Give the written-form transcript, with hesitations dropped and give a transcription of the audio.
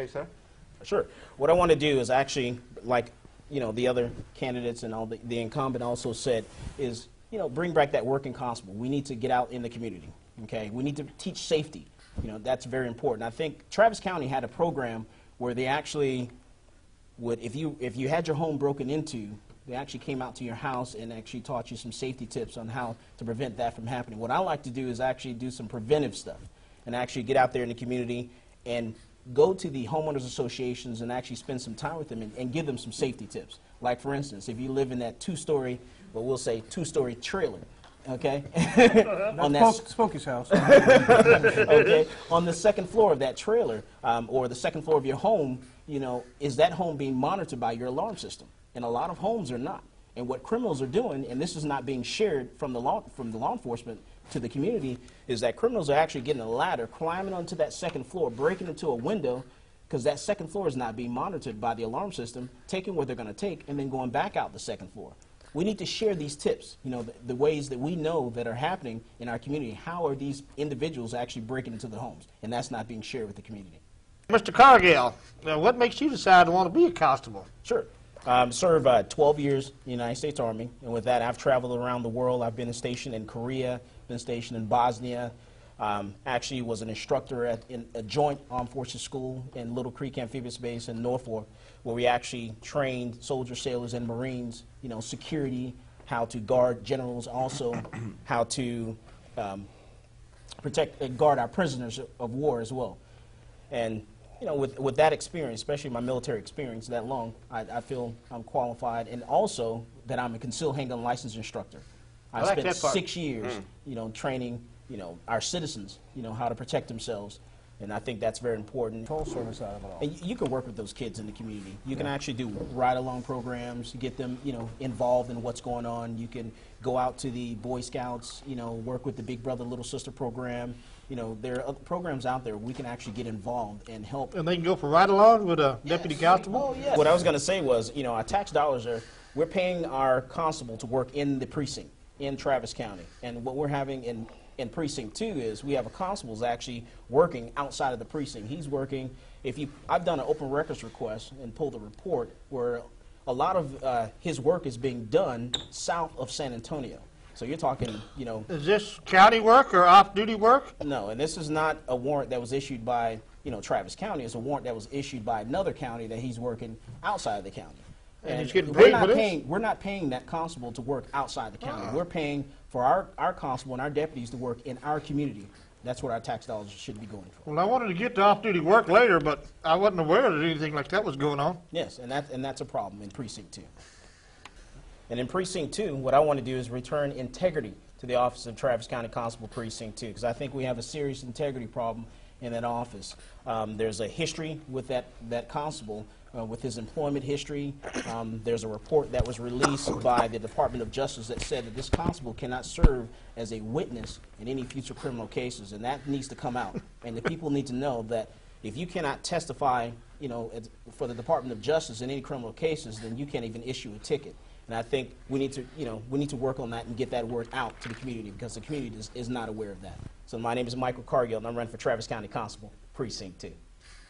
Hey, sir. Sure. What I want to do is actually, like, the other candidates and all the incumbent also said, is, bring back that working constable. We need to get out in the community, okay? We need to teach safety. That's very important. I think Travis County had a program where they actually would, if you had your home broken into, they actually came out to your house and actually taught you some safety tips on how to prevent that from happening. What I like to do is actually do some preventive stuff and actually get out there in the community and go to the homeowners associations and actually spend some time with them and give them some safety tips. Like, for instance, if you live in that two-story, well, we'll say two-story trailer, okay? On that Smokey's house. Okay, on the second floor of that trailer or the second floor of your home, is that home being monitored by your alarm system? And a lot of homes are not. And what criminals are doing, and this is not being shared from the law enforcement to the community, is that criminals are actually getting a ladder, climbing onto that second floor, breaking into a window, because that second floor is not being monitored by the alarm system, taking what they're going to take, and then going back out the second floor. We need to share these tips, the ways that we know that are happening in our community. How are these individuals actually breaking into the homes? And that's not being shared with the community. Mr. Cargill, what makes you decide to want to be a constable? Sure. Served 12 years in the United States Army, and with that, I've traveled around the world. I've been stationed in Korea, been stationed in Bosnia. Actually was an instructor at a joint armed forces school in Little Creek Amphibious Base in Norfolk, where we actually trained soldiers, sailors, and Marines, security, how to guard generals, also how to protect and guard our prisoners of war as well. And with that experience, especially my military experience that long, I feel I'm qualified, and also that I'm a concealed handgun licensed instructor. I spent 6 years, training, our citizens, how to protect themselves, and I think that's very important. Whole service out of it all. And you can work with those kids in the community. You can actually do ride-along programs, get them, involved in what's going on. You can go out to the Boy Scouts, work with the Big Brother Little Sister program. There are other programs out there where we can actually get involved and help. And they can go for ride-along with a deputy constable? Oh, yeah. What I was going to say was, our tax dollars we're paying our constable to work in the precinct in Travis County. And what we're having in Precinct 2 is we have a constable who's actually working outside of the precinct. He's working, I've done an open records request and pulled a report where a lot of his work is being done south of San Antonio. So you're talking, Is this county work or off-duty work? No, and this is not a warrant that was issued by, Travis County. It's a warrant that was issued by another county that he's working outside of the county. And he's getting paid for this? We're not paying that constable to work outside the county. We're paying for our constable and our deputies to work in our community. That's what our tax dollars should be going for. Well, I wanted to get to off-duty work later, but I wasn't aware that anything like that was going on. Yes, and that's a problem in Precinct 2. And in Precinct 2, what I want to do is return integrity to the office of Travis County Constable Precinct 2, because I think we have a serious integrity problem in that office. There's a history with that constable, with his employment history. There's a report that was released by the Department of Justice that said that this constable cannot serve as a witness in any future criminal cases, and that needs to come out. And the people need to know that if you cannot testify, for the Department of Justice in any criminal cases, then you can't even issue a ticket. And I think we need to work on that and get that word out to the community, because the community is not aware of that. So my name is Michael Cargill, and I'm running for Travis County Constable, Precinct 2.